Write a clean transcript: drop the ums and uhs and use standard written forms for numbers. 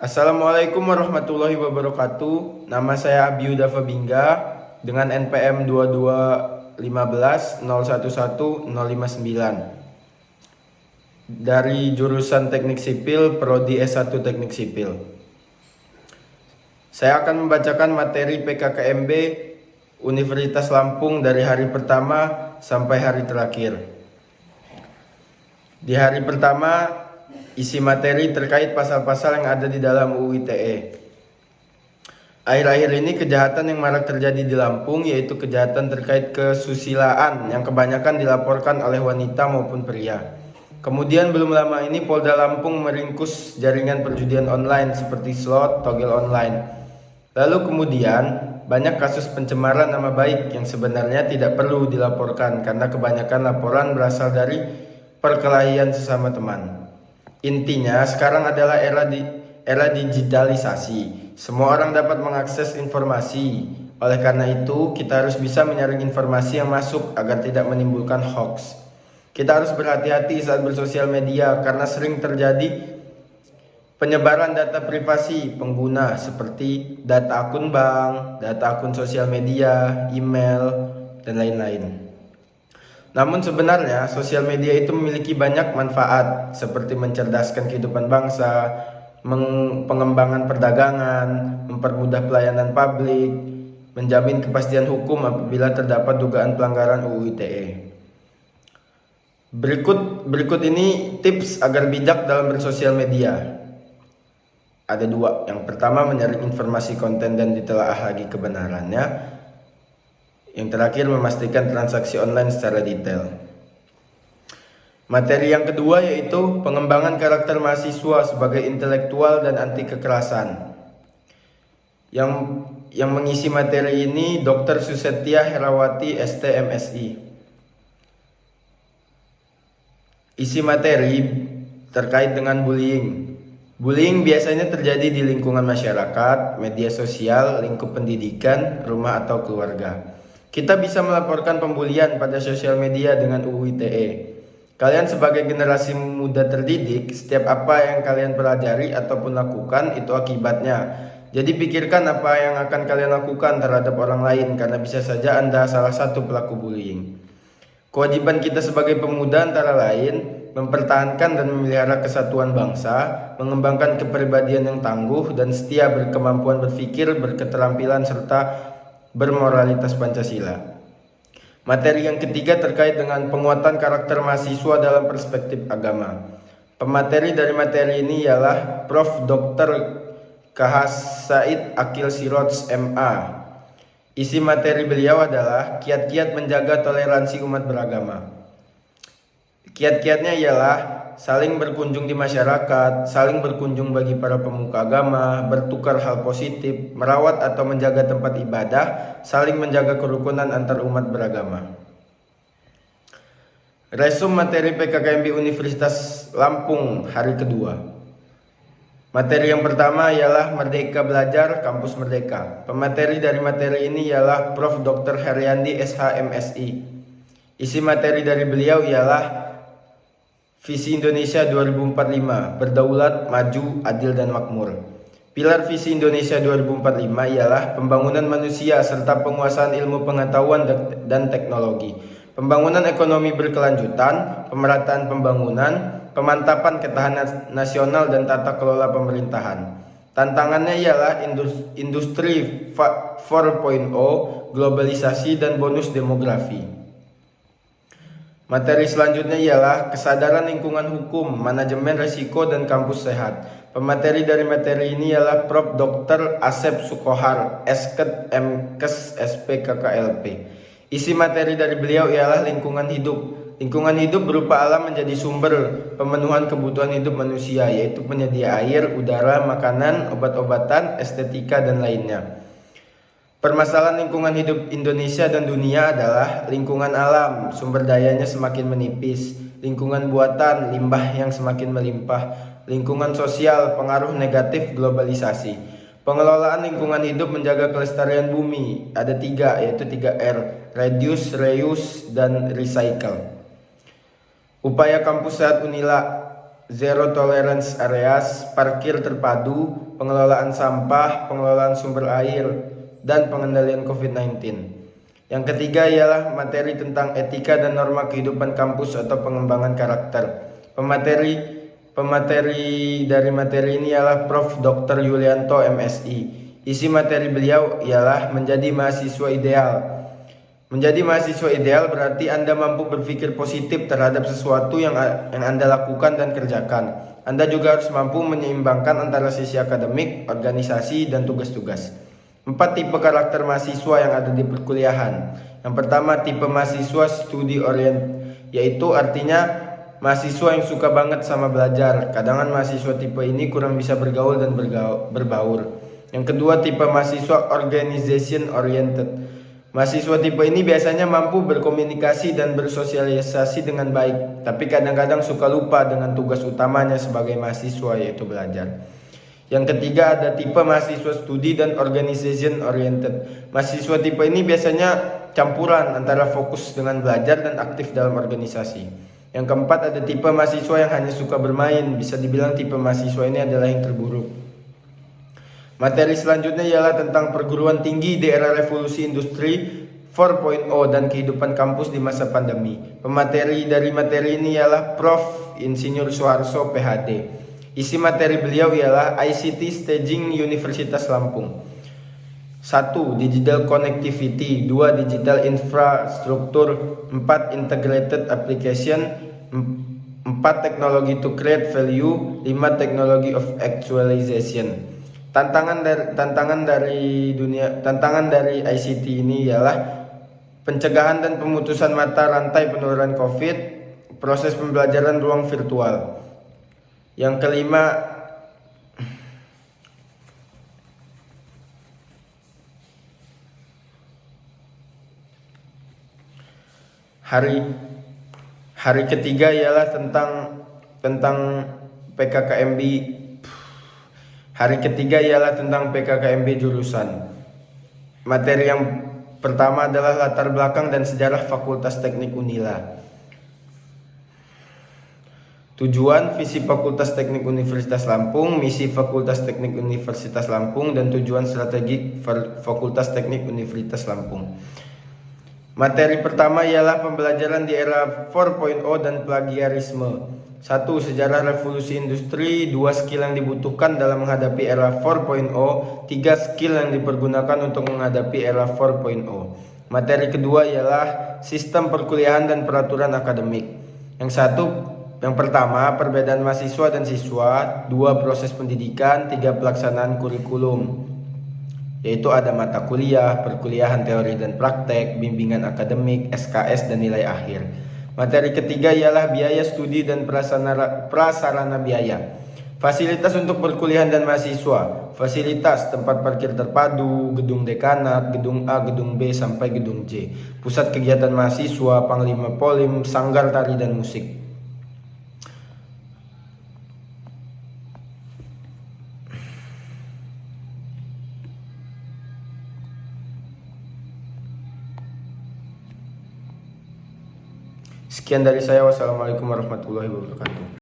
Assalamualaikum warahmatullahi wabarakatuh. Nama saya Abiuda Fabingga dengan NPM 22150110159 dari jurusan Teknik Sipil, Prodi S1 Teknik Sipil. Saya akan membacakan materi PKKMB Universitas Lampung dari hari pertama sampai hari terakhir. Di hari pertama, isi materi terkait pasal-pasal yang ada di dalam UU ITE. Akhir-akhir ini kejahatan yang marak terjadi di Lampung yaitu kejahatan terkait kesusilaan yang kebanyakan dilaporkan oleh wanita maupun pria. Kemudian belum lama ini Polda Lampung meringkus jaringan perjudian online seperti slot, togel online. Lalu kemudian banyak kasus pencemaran nama baik yang sebenarnya tidak perlu dilaporkan karena kebanyakan laporan berasal dari perkelahian sesama teman. Intinya sekarang adalah era digitalisasi. Semua orang dapat mengakses informasi. Oleh karena itu, kita harus bisa menyaring informasi yang masuk agar tidak menimbulkan hoax. Kita harus berhati-hati saat bersosial media karena sering terjadi penyebaran data privasi pengguna seperti data akun bank, data akun sosial media, email, dan lain-lain. Namun sebenarnya sosial media itu memiliki banyak manfaat seperti mencerdaskan kehidupan bangsa, pengembangan perdagangan, mempermudah pelayanan publik, menjamin kepastian hukum apabila terdapat dugaan pelanggaran UU ITE. Berikut ini tips agar bijak dalam bersosial media. Ada dua. Yang pertama, menyaring informasi konten dan ditelaah lagi kebenarannya. Yang terakhir, memastikan transaksi online secara detail. Materi yang kedua yaitu pengembangan karakter mahasiswa sebagai intelektual dan anti kekerasan. Yang mengisi materi ini Dr. Susetya Herawati STMSI. Isi materi terkait dengan bullying. Bullying biasanya terjadi di lingkungan masyarakat, media sosial, lingkup pendidikan, rumah atau keluarga. Kita bisa melaporkan pembulian pada sosial media dengan UU ITE. Kalian sebagai generasi muda terdidik, setiap apa yang kalian pelajari ataupun lakukan itu akibatnya. Jadi pikirkan apa yang akan kalian lakukan terhadap orang lain karena bisa saja Anda salah satu pelaku bullying. Kewajiban kita sebagai pemuda antara lain mempertahankan dan memelihara kesatuan bangsa, mengembangkan kepribadian yang tangguh dan setia, berkemampuan berpikir, berketerampilan serta bermoralitas Pancasila. Materi yang ketiga terkait dengan penguatan karakter mahasiswa dalam perspektif agama. Pemateri dari materi ini ialah Prof. Dr. KH Said Akil Siroj MA. Isi materi beliau adalah kiat-kiat menjaga toleransi umat beragama. Kiat-kiatnya ialah saling berkunjung di masyarakat, saling berkunjung bagi para pemuka agama, bertukar hal positif, merawat atau menjaga tempat ibadah, saling menjaga kerukunan antar umat beragama. Resum materi PKKMB Universitas Lampung hari kedua. Materi yang pertama ialah Merdeka Belajar Kampus Merdeka. Pemateri dari materi ini ialah Prof. Dr. Heryandi SHMSI. Isi materi dari beliau ialah Visi Indonesia 2045, berdaulat, maju, adil dan makmur. Pilar Visi Indonesia 2045 ialah pembangunan manusia serta penguasaan ilmu pengetahuan dan teknologi, pembangunan ekonomi berkelanjutan, pemerataan pembangunan, pemantapan ketahanan nasional dan tata kelola pemerintahan. Tantangannya ialah industri 4.0, globalisasi dan bonus demografi. Materi selanjutnya ialah kesadaran lingkungan hukum, manajemen risiko dan kampus sehat. Pemateri dari materi ini ialah Prof. Dr. Asep Sukohar, Esket MKes SPKKLP. Isi materi dari beliau ialah lingkungan hidup. Lingkungan hidup berupa alam menjadi sumber pemenuhan kebutuhan hidup manusia, yaitu penyedia air, udara, makanan, obat-obatan, estetika, dan lainnya. Permasalahan lingkungan hidup Indonesia dan dunia adalah lingkungan alam, sumber dayanya semakin menipis, lingkungan buatan, limbah yang semakin melimpah, lingkungan sosial, pengaruh negatif globalisasi. Pengelolaan lingkungan hidup menjaga kelestarian bumi, ada tiga, yaitu 3R, reduce, reuse, dan recycle. Upaya kampus sehat Unila zero tolerance areas, parkir terpadu, pengelolaan sampah, pengelolaan sumber air, dan pengendalian COVID-19. Yang ketiga ialah materi tentang etika dan norma kehidupan kampus atau pengembangan karakter. Pemateri dari materi ini ialah Prof. Dr. Yulianto MSI. Isi materi beliau ialah menjadi mahasiswa ideal. Menjadi mahasiswa ideal berarti Anda mampu berpikir positif terhadap sesuatu yang Anda lakukan dan kerjakan. Anda juga harus mampu menyeimbangkan antara sisi akademik, organisasi, dan tugas-tugas. 4 tipe karakter mahasiswa yang ada di perkuliahan. Yang pertama, tipe mahasiswa studi orient, yaitu artinya mahasiswa yang suka banget sama belajar. Kadang mahasiswa tipe ini kurang bisa bergaul dan berbaur. Yang kedua, tipe mahasiswa organization oriented. Mahasiswa tipe ini biasanya mampu berkomunikasi dan bersosialisasi dengan baik, tapi kadang-kadang suka lupa dengan tugas utamanya sebagai mahasiswa, yaitu belajar. Yang ketiga, ada tipe mahasiswa studi dan organization oriented. Mahasiswa tipe ini biasanya campuran antara fokus dengan belajar dan aktif dalam organisasi. Yang keempat, ada tipe mahasiswa yang hanya suka bermain. Bisa dibilang tipe mahasiswa ini adalah yang terburuk. Materi selanjutnya ialah tentang perguruan tinggi di era revolusi industri 4.0 dan kehidupan kampus di masa pandemi. Pemateri dari materi ini ialah Prof. Insinyur Soeharto PhD. Isi materi beliau ialah ICT Staging Universitas Lampung. 1. Digital Connectivity, 2. Digital Infrastructure, 4. Integrated Application, 4. Teknologi to Create Value, 5. Teknologi of Actualization. Tantangan dari ICT ini ialah pencegahan dan pemutusan mata rantai penularan COVID, proses pembelajaran ruang virtual. Yang kelima, hari ketiga ialah tentang PKKMB. Hari ketiga ialah tentang PKKMB jurusan. Materi yang pertama adalah latar belakang dan sejarah Fakultas Teknik Unila. Tujuan, visi Fakultas Teknik Universitas Lampung, misi Fakultas Teknik Universitas Lampung, dan tujuan strategik Fakultas Teknik Universitas Lampung. Materi pertama ialah pembelajaran di era 4.0 dan plagiarisme. 1. Sejarah revolusi industri. 2. Skill yang dibutuhkan dalam menghadapi era 4.0. 3. Skill yang dipergunakan untuk menghadapi era 4.0. Materi kedua ialah sistem perkuliahan dan peraturan akademik. Yang pertama, perbedaan mahasiswa dan siswa. 2. Proses pendidikan. 3. Pelaksanaan kurikulum, yaitu ada mata kuliah, perkuliahan teori dan praktek, bimbingan akademik, SKS, dan nilai akhir. Materi ketiga ialah biaya studi dan prasarana biaya. Fasilitas untuk perkuliahan dan mahasiswa. Fasilitas tempat parkir terpadu, gedung dekanat, gedung A, gedung B, sampai gedung C. Pusat kegiatan mahasiswa, Panglima Polim, sanggar tari dan musik. Sekian dari saya. Wassalamualaikum warahmatullahi wabarakatuh.